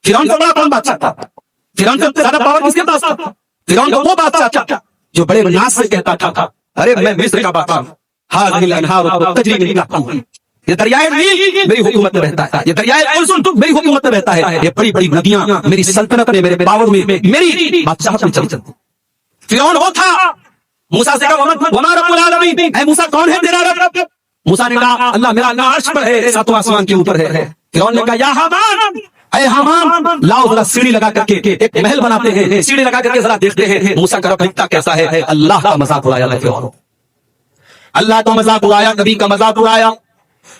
فرعون سے بڑا کون بادشاہ تھا؟ فرعون سے زیادہ پاور کس کے پاس تھا؟ فرعون کا وہ بادشاہ تھا جو بڑے ناز سے کہتا تھا ارے میں مصر کا بادشاہ ہوں، هذه الانهار تجری من تحتها، یہ دریائے نیل میری حکومت میں رہتا ہے، یہ دریائے کلثوم میری حکومت میں رہتا ہے، یہ بڑی بڑی ندیاں میری سلطنت میں، میرے پاور میں، میری بادشاہت میں چلتی۔ فرعون وہ تھا، موسیٰ سے کہا وما رب العالمین، اے موسیٰ کون ہے تیرا رب؟ موسیٰ نے کہا اللہ میرا اللہ عرش پر ہے، ساتواں آسمان کے اوپر ہے۔ فرعون نے کہا یا حامان، اے حامان لاؤ ذرا سیڑھی لگا کر کے ایک محل بناتے ہیں، سیڑھی لگا کر کے ذرا دیکھتے ہیں موسیٰ کا رب دکھتا کیسا ہے۔ اللہ کا مذاق اڑایا فرعون، اللہ کا مذاق اڑایا، نبی کا مذاق اڑایا،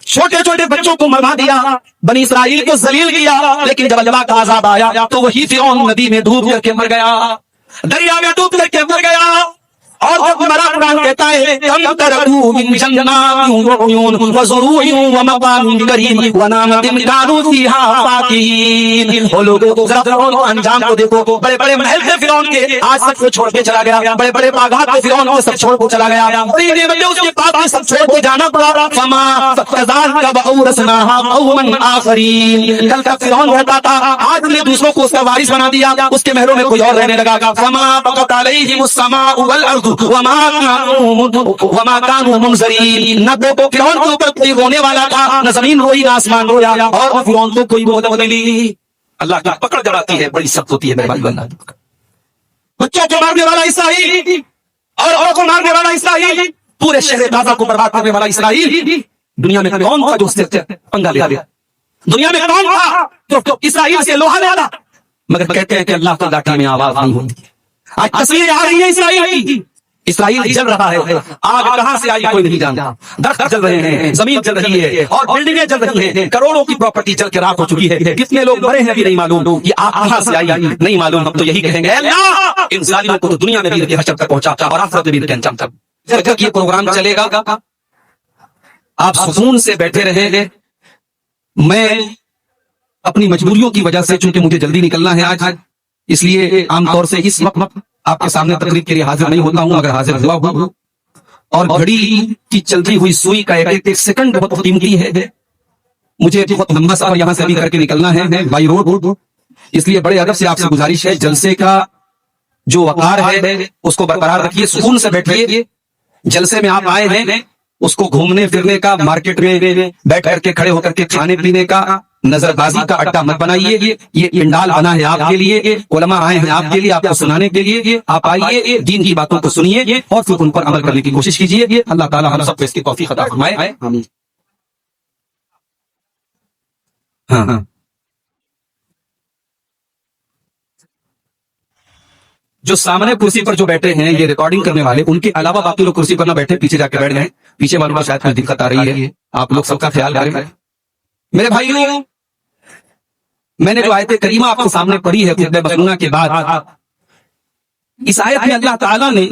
چھوٹے چھوٹے بچوں کو مروا دیا، بنی اسرائیل کو ذلیل کیا، لیکن جب اللہ کا عذاب آیا تو وہی فرعون ندی میں ڈوب کر کے مر گیا، دریا میں ڈوب کر کے مر گیا۔ اور جب مرا قرآن کہتا ہے کم ترکوا من جنات وعیون وزروع ومقام کریم ونعمت كانوا فيها فاكهين۔ وہ لوگوں کو ذرا فرعون کو انجام کو دیکھو، بڑے بڑے محل تھے فرعون کے، آج سب کو چھوڑ کے چلا گیا، بڑے بڑے باغات تھے فرعون کو، سب چھوڑ کے چلا گیا، بڑی نعمتیں اس کے پاس تھیں، سب چھوڑ کے جانا پڑا۔ فما فذلك وأورثناها قوما آخرين، کل کا فرعون رہتا تھا، آج نے دوسروں کو اس کا وارث بنا دیا، اس کے محلوں میں کوئی اور رہنے لگا۔ فما بقت عليهم السماء والأرض وما كانوا منظرين، نہ تو فرعون کے اوپر کوئی رونے والا تھا، نہ زمین روئی نہ آسمان رویا، اور فرعون کو کوئی بہت نہیں۔ اللہ کی پکڑ جب آتی ہے بڑی سخت ہوتی ہے میرے بھائی بندہ، بچوں کو مارنے والا اسرائیل اور عورتوں کو مارنے والا اسرائیل، پورے شہر غزہ کو برباد کرنے والا اسرائیل، دنیا میں کون تھا جو اس سے پنگا لے گیا؟ دنیا میں کون تھا جو اسرائیل سے لوہا لے گا؟ مگر کہتے ہیں کہ اللہ کی لاٹھی میں آواز نہیں ہوتی۔ آج تصویر آ رہی ہے اسرائیل کی، اسرائیل جل رہا ہے، آگ کہاں سے آئی کوئی نہیں جانتا، درخت جل رہے ہیں، زمین جل رہی ہے، اور بلڈنگیں جل رہی ہیں، کروڑوں کی پراپرٹی جل کے راکھ ہو چکی ہے، کتنے لوگ مرے ہیں ابھی نہیں معلوم، یہ آگ کہاں سے آئی نہیں معلوم۔ ہم تو یہی کہیں گے اللہ ان ظالموں کو تو دنیا میں بھی ان کے حشر تک پہنچا اور آخرت میں بھی ان کے انجام تک۔ جب تک یہ پروگرام چلے گا آپ سکون سے بیٹھے رہیں گے۔ میں اپنی مجبوریوں کی وجہ سے، چونکہ مجھے جلدی نکلنا ہے آج، اس لیے عام طور سے اس وقت آپ کے سامنے تقریب کے لیے حاضر نہیں ہوتا ہوں، اگر حاضر ہوا ہوں، اور گھڑی کی چلتی ہوئی سوئی کا ایک ایک سیکنڈ بہت قیمتی ہے، مجھے بہت لمبا سفر یہاں سے بھی کر کے نکلنا ہے بائی روڈ، اس لیے بڑے ادب سے آپ سے گزارش ہے جلسے کا جو وقار ہے اس کو برقرار رکھیے، سکون سے بیٹھیے۔ جلسے میں آپ آئے ہیں، اس کو گھومنے پھرنے کا، مارکیٹ میں بیٹھ کر کے کھڑے ہو کر کے کھانے پینے کا، نظر بازی کا اڈا مت بنائیے۔ یہ پنڈال بنا ہے آپ کے لیے، علماء آئے ہیں آپ کے لیے، آپ کو سنانے کے لیے۔ آپ آئیے، دین کی باتوں کو سنیے اور پھر ان پر عمل کرنے کی کوشش کیجیے۔ اللہ تعالیٰ ہم سب کو اس کی توفیق عطا فرمائے، آمین۔ ہاں جو سامنے کرسی پر جو بیٹھے ہیں یہ ریکارڈنگ کرنے والے، ان کے علاوہ باقی لوگ کرسی پر نہ بیٹھے، پیچھے جا کے بیٹھ گئے، پیچھے والوں کو شاید کوئی دقت آ رہی ہے، آپ لوگ سب کا خیال کریں۔ میرے بھائیوں، میں نے جو آیت کریمہ آپ کے سامنے پڑھی ہے خطبہ مسنونہ کے بعد، اس آیت میں اللہ تعالیٰ نے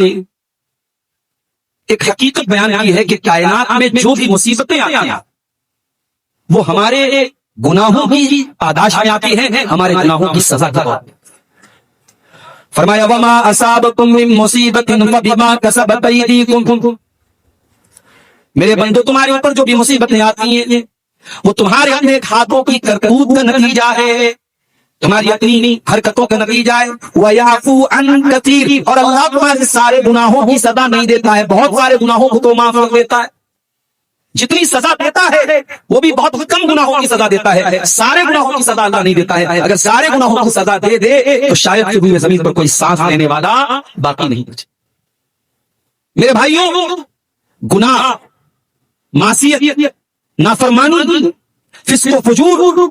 ایک حقیقت بیان کی ہے کہ کائنات میں جو بھی مصیبتیں آتی ہیں وہ ہمارے گناہوں کی پاداش میں آتی ہیں، ہمارے گناہوں کی سزا کی بات۔ فرمایا وما اصابکم من مصیبت فبما کسبت ایدیکم، میرے بندو تمہارے اوپر جو بھی مصیبتیں آتی ہیں وہ تمہارے اپنے ہاتھوں کی کرتوت کا نتیجہ ہے، تمہاری اپنی حرکتوں کا نتیجہ ہے۔ وَيَعْفُو عَنْ كَثِيرٍ، اور اللہ تمہارے سارے گناہوں کی سزا نہیں دیتا ہے، بہت سارے گناہوں کو تو معاف کر دیتا ہے۔ جتنی سزا دیتا ہے وہ بھی بہت کم گناہوں کی سزا دیتا ہے، سارے گناہوں کی سزا اللہ نہیں دیتا ہے۔ اگر سارے گناہوں کی سزا دے دے تو شاید کبھی زمین پر کوئی سانس لینے والا باقی نہیں بچے۔ میرے بھائیوں، گناہ، معصیت، نافرمانی، فسق و فجور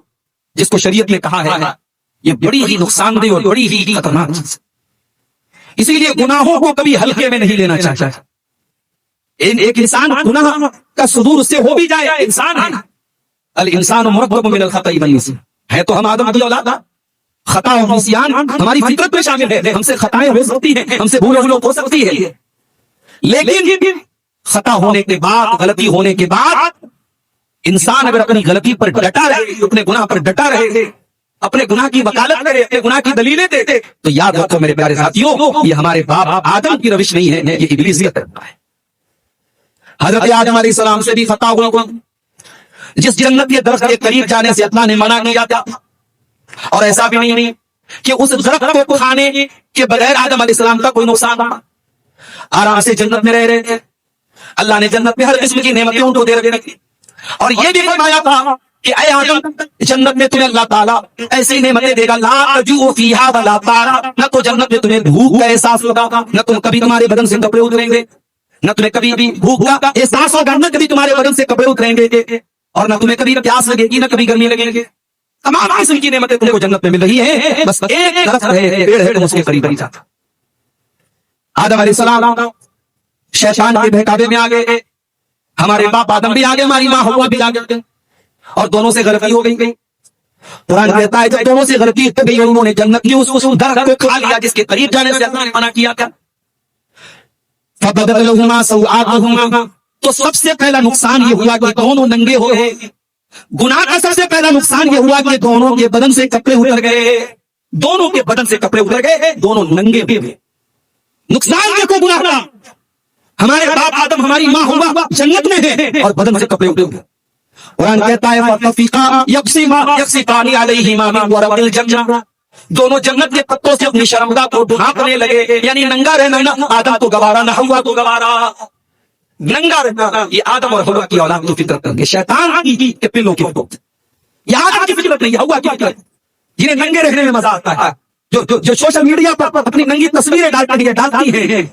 جس کو شریعت نے کہا ہے، یہ بڑی ہی نقصان دہ اور بڑی ہی خطرناک چیز، اسی لیے گناہوں کو کبھی ہلکے میں نہیں لینا چاہتا۔ ایک انسان گناہ کا صدور اس سے ہو بھی جائے، انسان ہے، الانسان مرکب من الخطأ والنسیان، ہے تو ہم آدم کی اولاد، خطا اور نسیان ہماری فطرت میں شامل ہے، ہم سے خطائیں ہو سکتی ہیں، ہم سے بھول ہو سکتی ہے، لیکن خطا ہونے کے بعد، غلطی ہونے کے بعد انسان اگر اپنی غلطی پر ڈٹا رہے، اپنے گناہ پر ڈٹا رہے، اپنے گناہ کی وکالت کرے، اپنے گناہ کی دلیلیں دے، تو یاد رکھو میرے پیارے ساتھیوں، یہ ہمارے باپ آدم کی روش نہیں ہے، یہ ابلیسیت ہے۔ حضرت آدم علیہ السلام سے بھی خطا ہوا، جس جنت کے درخت کے قریب جانے سے اللہ نے منع کیا تھا، اور ایسا بھی نہیں کہ اس درخت کو کھانے کے بغیر آدم علیہ السلام کا کوئی نقصان نہ، آرام سے جنت میں رہ رہے تھے. اللہ نے جنت میں ہر قسم کی نعمتیں ان کو دے رکھی تھی، اور یہ بھی فرمایا تھا کہ اے آدم جنت میں تمہیں اللہ تعالیٰ ایسی نعمتیں دے گا لا تجوع فیہا ولا تعرا، نہ تو جنت میں تمہیں بھوک کا احساس ہوگا، نہ تم کبھی تمہارے بدن سے کپڑے اتریں گے، نہ تمہیں کبھی بھی بھوک کا احساس ہوگا، نہ کبھی تمہارے بدن سے کپڑے اتریں گے، اور نہ تمہیں کبھی پیاس لگے گی، نہ کبھی گرمی لگے گی. تمام قسم کی نعمتیں تم کو جنت میں مل رہی ہیں، بس ایک درخت ہے، پیڑ ہے، تم اس کے قریب نہیں جاتا. آدم علیہ السلام شیطان کے بہکاوے میں آ گئے، ہمارے باپ آدم بھی آ گئے، ہماری ماں ہوا بھی آ گئے، اور دونوں سے غلطی ہو گئی. قرآن کہتا ہے جب دونوں سے غلطی ہو گئی، انہوں نے جنت کی اس درخت کو کھا لیا جس کے قریب جانے سے اللہ نے منع کیا تھا. فَبَدَتْ لَهُمَا سَوْآتُهُمَا، تو سب سے پہلا نقصان یہ ہوا کہ دونوں ننگے ہو گئے. گناہ کا سب سے پہلا نقصان یہ ہوا کہ دونوں کے بدن سے کپڑے اتر گئے، دونوں کے بدن سے کپڑے اتر گئے، دونوں ننگے ہوئے. نقصان دیکھو گناہ کا. ہمارے باپ آدم ہماری ماں ہوا جنت میں ہے اور بدن سے کپڑے اتر گئے. قرآن کہتا ہے فَطَفِقَا يَقْصِفَانِ عَلَيْهِمَا مِن وَرَقِ الْجَنَّةِ، دونوں جنت کے پتوں سے اپنی شرمگاہ کو ڈھانپنے لگے. یعنی ننگا رہنا آدم کو گوارا نہ ہوا تو گوارا. ننگا رہنا یہ آدم اور حوا کی اولاد کی فطرت ہے، شیطان کی پلوں کی فطرت، یہ آدم کی فطرت نہیں، ہوا کی فطرت. جنہیں ننگے رہنے میں مزہ آتا ہے، جو سوشل میڈیا پر اپنی ننگی تصویریں ڈالتی ہیں،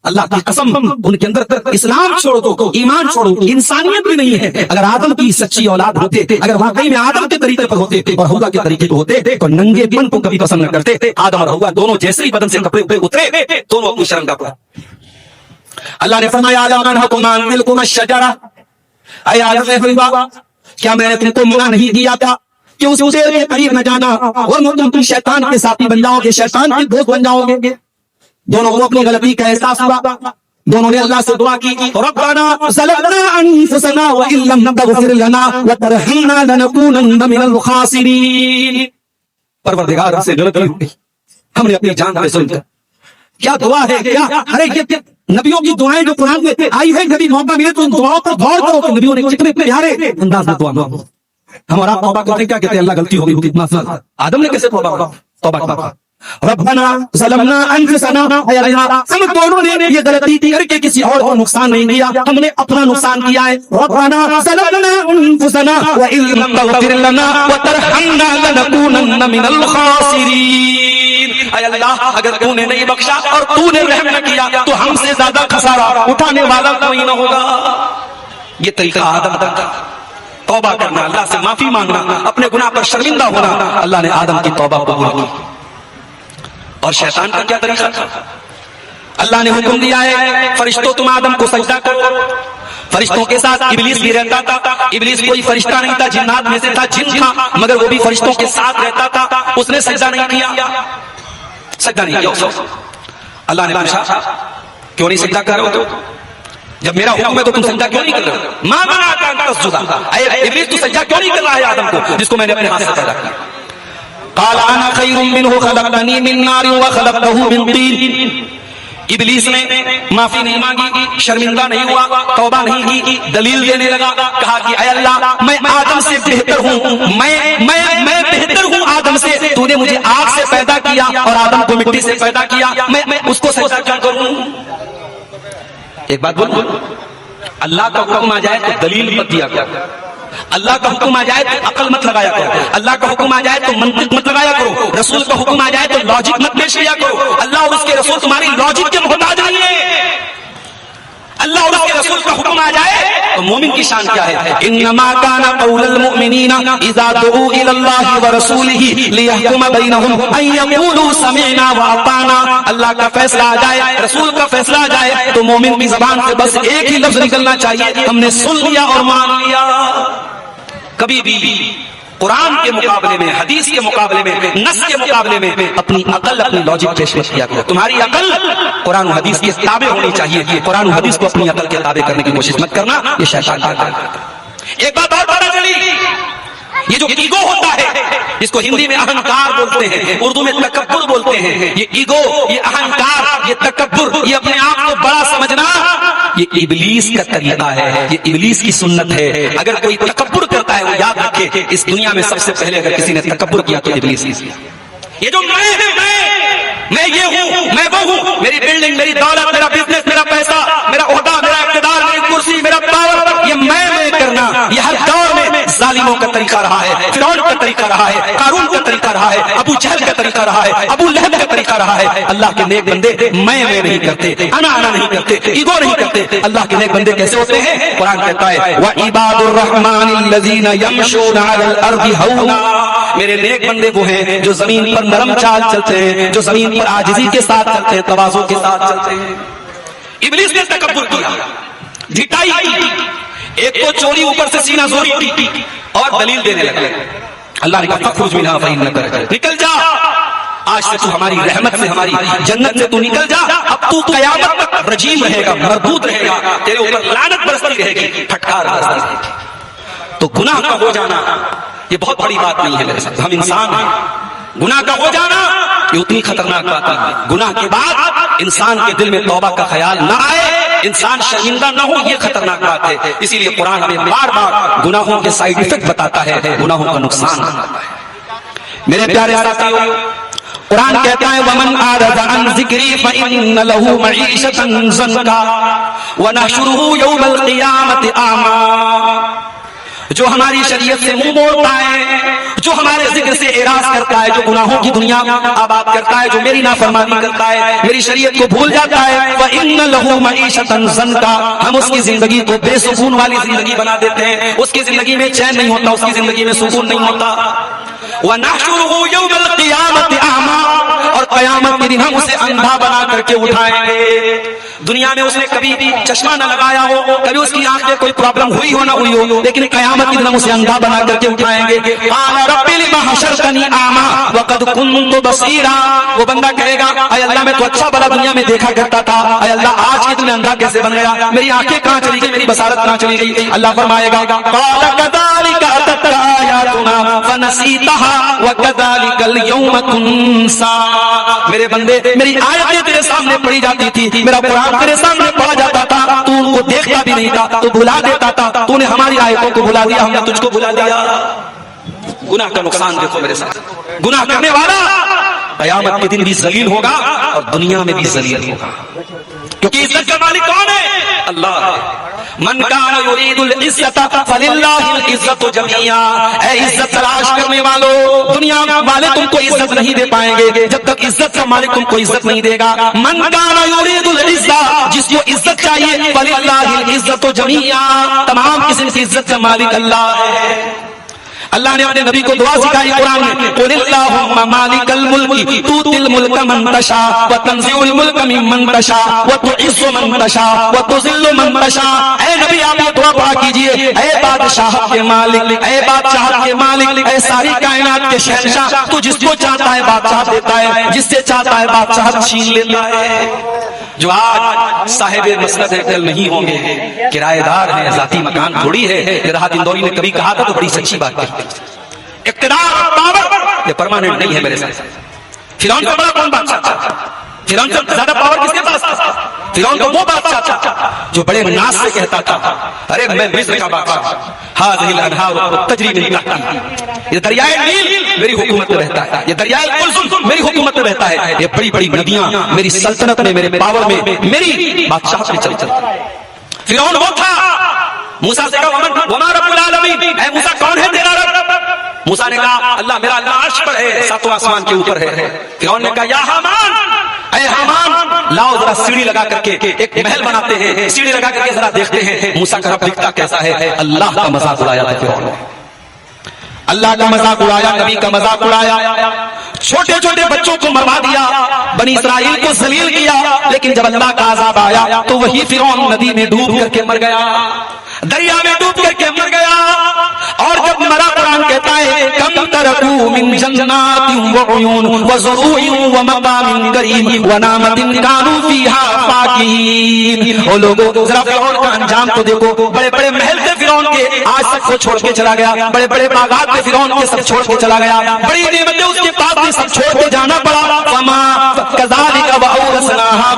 اللہ کی قسم ان کے اندر اسلام چھوڑ دو، ایمان چھوڑو، انسانیت بھی نہیں ہے. اگر آدم کی سچی اولاد ہوتے، اگر واقعی میں آدم کے طریقے پر ہوتے اور حوا کے طریقے پر ہوتے تو ننگے پن کو کبھی پسند نہ کرتے. آدم اور حوا دونوں جیسے ہی بدن سے کپڑے اترے، دونوں اپنی شرمگاہ پر. اللہ نے فرمایا آدم انہکما عن تلکما الشجرہ، اے آدم نے فرمایا کیا میں نے تم کو منع نہیں کیا تھا کہ اس پیڑ کے قریب نہ جانا، اور تم شیطان کے ساتھی بن جاؤ گے، شیطان کے دوست بن جاؤ گے. دونوں کو اپنی غلطی کا احساس ہوا، دونوں نے اللہ سے دعا کی ربنا ظلمنا انفسنا وان لم تغفر لنا وترحمنا لنكونن من الخاسرین. پروردگار سے غلطی ہو گئی، ہم نے اپنی جان پہ ظلم کیا. کیا دعا ہے، کیا ارے یہ نبیوں کی دعائیں جو قرآن میں آئی ہے، کبھی موقع ملے تو ان دعاؤں پر غور کرو کہ نبیوں نے کتنے پیارے انداز میں دعا مانگو. ہمارا توبہ کرتے کیا کہتے ہیں اللہ غلطی ہو گئی، آدم نے کیسے توبہ کرا ربنا ظلمنا انفسنا، ہم دونوں نے یہ غلطی کر کے کسی اور کو نقصان نہیں دیا، ہم نے اپنا نقصان کیا ہے. ربنا ظلمنا انفسنا وان لم تغفر لنا وترحمنا لنكونن من الخاسرین. اے اللہ اگر تو نے نہیں بخشا اور تو نے رحم نہ کیا تو ہم سے زیادہ خسارہ اٹھانے والا کوئی نہ ہوگا. یہ طریقہ آدم کا توبہ کرنا، اللہ سے معافی مانگنا، اپنے گناہ پر شرمندہ ہونا. اللہ نے آدم کی توبہ قبول کی. اور شیطان کا کیا طریقہ تھا؟ اللہ نے حکم دیا ہے فرشتوں تم آدم کو سجدہ کرو. فرشتوں کے ساتھ ابلیس بھی رہتا تھا. ابلیس کوئی فرشتہ نہیں تھا، جنات میں سے تھا، جن تھا، مگر وہ بھی فرشتوں کے ساتھ رہتا تھا. اس نے سجدہ نہیں کیا، سجدہ نہیں کیا. اللہ نے پوچھا کیوں نہیں سجدہ کر رہے ہو؟ جب میرا حکم ہے تو تم سجدہ کیوں نہیں کر رہے ہو؟ ماں بنا کا تسجد، اے ابلیس تو سجدہ کیوں نہیں کر رہا ہے آدم کو جس کو میں نے اپنے ہاتھ سے پیدا کیا؟ قال انا خیر منه خلقتنی من نار وخلقته من طین. ابلیس نے معافی نہیں مانگی، شرمندہ نہیں ہوا، توبہ نہیں کی، دلیل دینے لگا، کہا کہ اے اللہ میں آدم سے بہتر ہوں، میں بہتر ہوں آدم سے، تو نے مجھے آگ سے پیدا کیا اور آدم کو مٹی سے پیدا کیا، میں اس کو سجدہ کیوں کروں؟ ایک بات بولوں، اللہ کا حکم آ جائے تو دلیل مت دیا کرو، اللہ کا حکم آ جائے تو عقل مت لگایا کرو، اللہ کا حکم آ جائے تو منطق مت لگایا کرو، رسول کا حکم آ جائے تو لاجک مت پیش کیا کرو. اللہ اور اس کے رسول تمہاری لاجک کے محتاج نہیں ہے. اللہ اور اس کے رسول کا حکم آ جائے تو مومن کی شان کیا ہے؟ انما کان قول المؤمنین اذا دعوا الى الله ورسوله ليحكم بينهم ان يقولوا سمعنا واطعنا. اللہ کا فیصلہ آ جائے، رسول کا فیصلہ آ جائے تو مومن کی زبان سے بس ایک ہی لفظ نکلنا چاہیے، ہم نے سن لیا اور مان لیا. کبھی بھی قرآن کے مقابلے میں، حدیث کے مقابلے میں، نص کے مقابلے میں اپنی عقل، اپنی لاجک پیش مت کیا کرو. تمہاری عقل قرآن و حدیث کے تابع ہونی چاہیے، قرآن و حدیث کو اپنی عقل کے تابع کرنے کی کوشش مت کرنا، یہ شیطان کا کام ہے. ایک بات اور پتہ چلی، یہ جو ایگو ہوتا ہے جس کو ہندی میں اہنکار بولتے ہیں، اردو میں تکبر بولتے ہیں، یہ ایگو، یہ اہنکار، یہ تکبر، یہ اپنے آپ کو بڑا سمجھنا یہ ابلیس کا طریقہ ہے، یہ ابلیس کی سنت ہے. اگر کوئی تکبر کرتا ہے وہ یاد رکھے اس دنیا میں سب سے پہلے اگر کسی نے تکبر کیا تو ابلیس ہی. یہ جو میں یہ ہوں، میں وہ ہوں، میری بلڈنگ، میری دولت، میرا بزنس، میرا پیسہ، میرا عہدہ، میرا اقتدار، میری کرسی، میرا پاور، یہ میں کرنا، یہ ہر دور میں ظالموں کا طریقہ رہا ہے، فرعون کا طریقہ رہا ہے، قارون کا طریقہ رہا ہے، ابو جہل کا طریقہ رہا ہے، ابو لہب کا طریقہ رہا ہے. اللہ کے نیک بندے میں نہیں کرتے، انا نہیں کرتے، ایگو نہیں کرتے. اللہ کے نیک بندے کیسے ہوتے ہیں؟ قرآن کہتا ہے وَعِبَادُ الرَّحْمَنِ الَّذِينَ يَمْشُونَ عَلَى الْأَرْضِ هَوْنًا. میرے نیک بندے وہ ہیں جو زمین پر نرم چال چلتے ہیں، جو زمین پر عاجزی کے ساتھ چلتے ہیں، تواضع کے ساتھ چلتے ہیں. ابلیس نے تکبر کیا، ڈھٹائی کی، ایک تو چوری اوپر سے سینہ زوری کی اور دلیل دینے لگے. اللہ نے کہا فخرج منها فإنك رجيم، نکل جا، آج سے تو ہماری رحمت سے، ہماری جنت سے تو نکل جا، اب تو قیامت تک رجیم رہے گا، مردود رہے گا، تیرے اوپر لعنت برستی رہے گی، پھٹکار برستی رہے گی. تو گناہ کا ہو جانا یہ بہت بڑی بات نہیں ہے میرے ساتھ، ہم انسان ہیں. گناہ کا ہو جانا یہ اتنی خطرناک بات ہے. گناہ کے بعد انسان کے دل میں توبہ کا خیال نہ آئے، انسان شرمندہ نہ ہو، یہ خطرناک بات ہے. اسی لیے قرآن ہمیں بار بار گناہوں کے سائیڈ افیکٹ بتاتا ہے، گناہوں کا نقصان بتاتا ہے. میرے پیارے ساتھیو، قرآن کہتا ہے وَمَنْ أَعْرَضَ عَنْ ذِكْرِي فَإِنَّ لَهُ مَعِيشَةً ضَنكًا وَنَحْشُرُهُ يَوْمَ الْقِيَامَةِ أَعْمَىٰ. جو ہماری شریعت سے منہ موڑتا ہے، جو ہمارے ذکر سے اعراض کرتا ہے، جو گناہوں کی دنیا آباد کرتا ہے، جو میری نافرمانی کرتا ہے، میری شریعت کو بھول جاتا ہے، وَإِنَّ لَهُ مَعِيشَةً ضَنكًا، ہم اس کی زندگی کو بے سکون والی زندگی بنا دیتے ہیں. اس کی زندگی میں چین نہیں ہوتا، اس کی زندگی میں سکون نہیں ہوتا. وَنَحْشُرُهُ يَوْمَ الْقِيَامَةِ أَعْمَىٰ، اور قیامت کے دن ہم اسے اندھا بنا کر کے اٹھائیں گے. دنیا میں اس نے کبھی بھی چشمہ نہ لگایا ہو، کبھی اس کی آنکھ میں کوئی پرابلم ہوئی ہو نہ ہوئی ہو، لیکن قیامت کے دن ہم اسے اندھا بنا کر کے اٹھائیں گے. قال رب لم حشرتنی اعمى وقد كنت بصيرا، وہ بندہ کہے گا اے اللہ میں تو اچھا بڑا دنیا میں دیکھا کرتا تھا، اے اللہ آج کے دن اندھا کیسے بن گیا، میری آنکھیں کہاں چلی گئی، میری بصارت کہاں چلی گئی. اللہ فرمائے گا قال كذلك اتتك آياتنا فنسيتها وكذلك اليوم تنسى. میرے بندے میری آیتیں تیرے سامنے پڑھی جاتی تھی، میرا قرآن تیرے سامنے پڑھا جاتا تھا، تو ان کو دیکھتا بھی نہیں تھا، تو بھلا دیتا تھا. تو نے ہماری آیتوں کو بھلا دیا، ہم نے تجھ کو بھلا دیا. گناہ کا نقصان دیکھو میرے ساتھ. گناہ کرنے والا قیامت کے دن بھی ذلیل ہوگا اور دنیا میں بھی ذلیل ہوگا، کیونکہ عزت کا مالک کون ہے؟ اللہ ہے. من کان یرید العزت فللہ العزت جمیعا. اے عزت تلاش کرنے والو، دنیا والے تم کو عزت نہیں دے پائیں گے جب تک عزت کا مالک تم کو عزت نہیں دے گا. من کان یرید العزت، جس کو عزت چاہیے، فللہ العزت جمیعا، تمام قسم کی عزت کا مالک اللہ ہے. اللہ نے اپنے نبی کو دعا سکھائی قرآن میں قل اللہم مالک الملک تؤتی الملک من تشاء وتنزع الملک ممن تشاء وتعز من تشاء وتذل من تشاء. اے نبی آپ یہ دعا پڑھا کیجئے، اے بادشاہ کے مالک، اے بادشاہ کے مالک، اے ساری کائنات کے شہنشاہ، تو جس کو چاہتا ہے بادشاہ دیتا ہے، جس سے چاہتا ہے بادشاہ چھین لیتا ہے. جو آج صاحب مسند ایئرٹیل نہیں ہوں گے، کرایہ دار ہیں، ذاتی مکان تھوڑی ہے. راحت اندوری نے کبھی کہا تھا تو بڑی سچی بات ہے، اقتدار پاور یہ پرماننٹ نہیں ہے میرے ساتھ. فرعون کا بڑا کون بادشاہ تھا؟ فرعون سے زیادہ پاور کس کے پاس تھا؟ فرعون کو وہ بادشاہ تھا جو بڑے ناز سے کہتا تھا ارے میں مصر کا بادشاہ، هذه الانهار تجری من تحتی، یہ دریائے نیل میری حکومت میں رہتا ہے، یہ دریائے کلثوم میری حکومت میں رہتا ہے، یہ بڑی بڑی ندیاں میری سلطنت میں، میرے پاور میں، میری بادشاہت میں چلتی. فرعون وہ تھا. موسیٰ سے کہا وما رب العالمین، اے موسیٰ کون ہے تیرا رب؟ موسیٰ نے کہا اللہ میرا اللہ عرش پر ہے، ساتواں آسمان کے اوپر ہے. فرعون نے کہا یا حامان، اے حامان لاؤ ذرا سیڑھی لگا کر کے ایک محل بناتے ہیں، سیڑھی لگا کر کے ذرا دیکھتے ہیں موسیٰ کا رب دکھتا کیسا ہے. اللہ کا مذاق اڑایا تھا فرعون نے، اللہ کا مذاق اڑایا، نبی کا مذاق اڑایا، چھوٹے چھوٹے بچوں کو مروا دیا، بنی اسرائیل کو ذلیل کیا. لیکن جب اللہ کا عذاب آیا تو وہی فرعون ندی میں ڈوب کر کے مر گیا، دریا میں ڈوب کر کے مر گیا. اور جب مرا قرآن کہتا ہے کم ترکو من جنات وعیون وزروع ومقام کریم ونعمت کانوا فیہا فاکہین. او لوگوں ذرا فرعون کا انجام تو دیکھو، بڑے بڑے محل تھے فرعون کے، آج سب کو چھوڑ کے چلا گیا. بڑے بڑے باغات تھے فرعون کے، سب چھوڑ کے چلا گیا. بڑی نعمتیں اس کے پاس تھی، سب چھوڑ کے جانا پڑا. فما کذالک واورثناها